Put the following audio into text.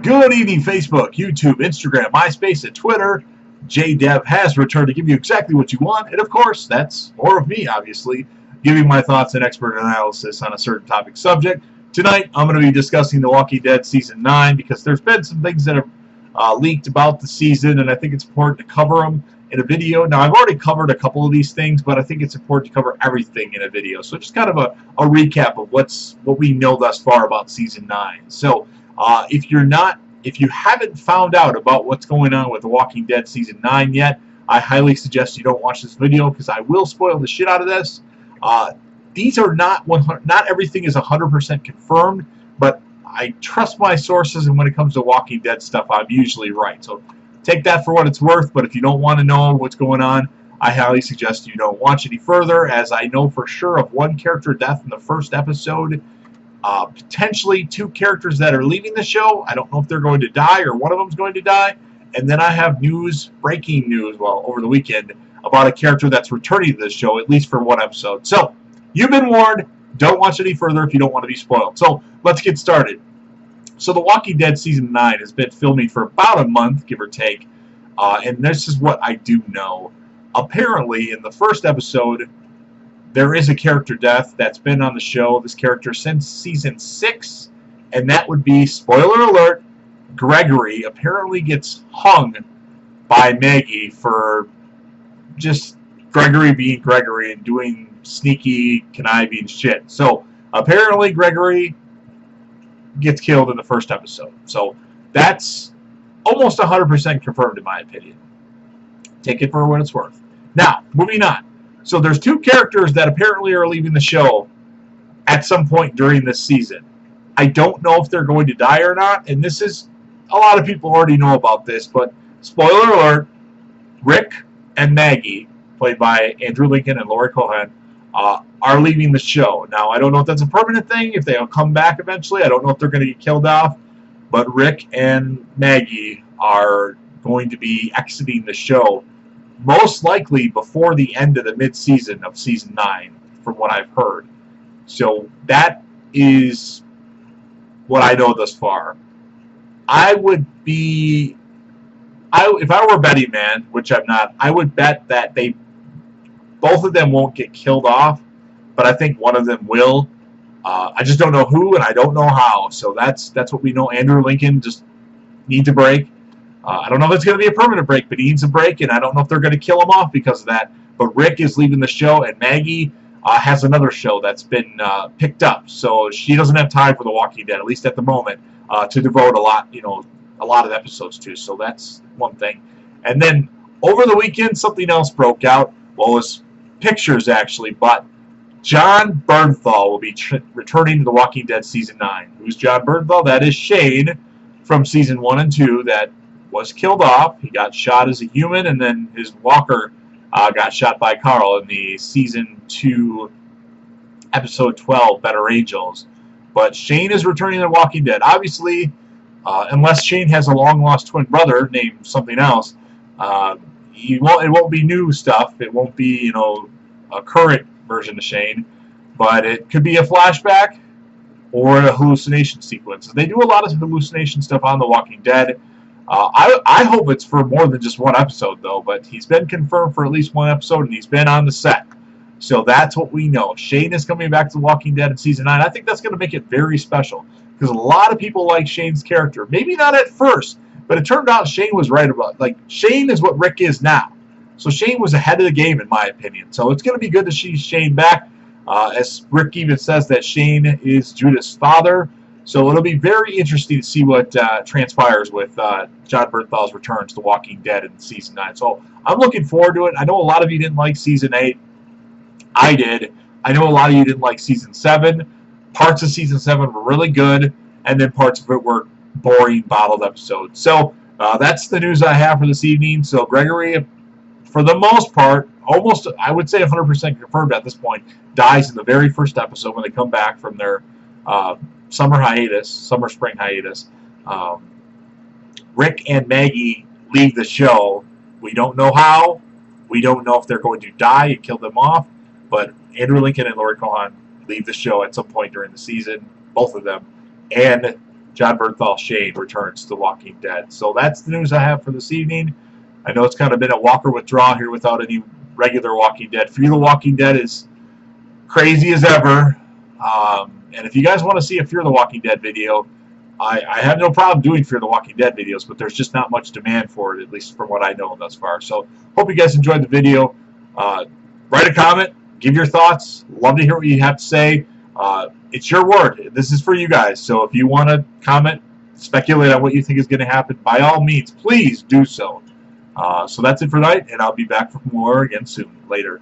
Good evening, Facebook, YouTube, Instagram, MySpace, and Twitter. JDev has returned to give you exactly what you want, and of course, that's more of me, obviously, giving my thoughts and expert analysis on a certain topic subject. Tonight, I'm going to be discussing The Walking Dead Season 9 because there's been some things that have leaked about the season, and I think it's important to cover them in a video. Now, I've already covered a couple of these things, but I think it's important to cover everything in a video. So just kind of a recap of what we know thus far about Season 9. So, if you haven't found out about what's going on with The Walking Dead Season 9 yet, I highly suggest you don't watch this video because I will spoil the shit out of this. These are not everything is 100% confirmed, but I trust my sources, and when it comes to Walking Dead stuff, I'm usually right. So take that for what it's worth, but if you don't want to know what's going on, I highly suggest you don't watch any further, as I know for sure of one character death in the first episode. Potentially two characters that are leaving the show. I don't know if they're going to die or one of them's going to die. And then I have breaking news, over the weekend, about a character that's returning to the show, at least for one episode. So, you've been warned. Don't watch any further if you don't want to be spoiled. So, let's get started. So, The Walking Dead Season 9 has been filming for about a month, give or take. And this is what I do know. Apparently, in the first episode, there is a character death that's been on the show, this character, since Season 6, and that would be, spoiler alert, Gregory apparently gets hung by Maggie for just Gregory being Gregory and doing sneaky, conniving shit. So, apparently Gregory gets killed in the first episode. So, that's almost 100% confirmed in my opinion. Take it for what it's worth. Now, moving on. So there's two characters that apparently are leaving the show at some point during this season. I don't know if they're going to die or not, and this is, a lot of people already know about this, but spoiler alert, Rick and Maggie, played by Andrew Lincoln and Laurie Cohan, are leaving the show. Now, I don't know if that's a permanent thing, if they'll come back eventually. I don't know if they're going to get killed off, but Rick and Maggie are going to be exiting the show most likely before the end of the mid-season of Season 9, from what I've heard. So that is what I know thus far. If I were a betting man, which I'm not, I would bet that both of them won't get killed off, but I think one of them will. I just don't know who, and I don't know how. So that's what we know. Andrew Lincoln just needs a break. I don't know if it's going to be a permanent break, but he needs a break, and I don't know if they're going to kill him off because of that. But Rick is leaving the show, and Maggie has another show that's been picked up, so she doesn't have time for The Walking Dead, at least at the moment, to devote a lot of episodes to. So that's one thing. And then over the weekend, something else broke out. Well, it was pictures actually, but Jon Bernthal will be returning to The Walking Dead Season 9. Who's Jon Bernthal? That is Shane from Season 1 and 2 that was killed off. He got shot as a human, and then his walker got shot by Carl in the Season 2, Episode 12, Better Angels. But Shane is returning to Walking Dead. Obviously, unless Shane has a long-lost twin brother named something else, it won't be new stuff. It won't be, a current version of Shane. But it could be a flashback or a hallucination sequence. They do a lot of hallucination stuff on The Walking Dead. I hope it's for more than just one episode, though, but he's been confirmed for at least one episode, and he's been on the set. So that's what we know. Shane is coming back to The Walking Dead in Season 9. I think that's going to make it very special, because a lot of people like Shane's character. Maybe not at first, but it turned out Shane was right about, Shane is what Rick is now. So Shane was ahead of the game, in my opinion. So it's going to be good to see Shane back. As Rick even says that Shane is Judith's father. So it'll be very interesting to see what transpires with Jon Bernthal's return to The Walking Dead in Season 9. So I'm looking forward to it. I know a lot of you didn't like Season 8. I did. I know a lot of you didn't like Season 7. Parts of Season 7 were really good, and then parts of it were boring, bottled episodes. So that's the news I have for this evening. So Gregory, for the most part, almost, I would say 100% confirmed at this point, dies in the very first episode when they come back from their summer-spring hiatus. Rick and Maggie leave the show. We don't know how. We don't know if they're going to die and kill them off. But Andrew Lincoln and Laurie Cohan leave the show at some point during the season, both of them. And Jon Bernthal Shane returns to Walking Dead. So that's the news I have for this evening. I know it's kind of been a Walker withdrawal here without any regular Walking Dead. Fear the Walking Dead is crazy as ever. And if you guys want to see a Fear the Walking Dead video, I have no problem doing Fear the Walking Dead videos, but there's just not much demand for it, at least from what I know thus far. So hope you guys enjoyed the video. Write a comment. Give your thoughts. Love to hear what you have to say. It's your word. This is for you guys. So if you want to comment, speculate on what you think is going to happen, by all means, please do so. So that's it for tonight, and I'll be back for more again soon. Later.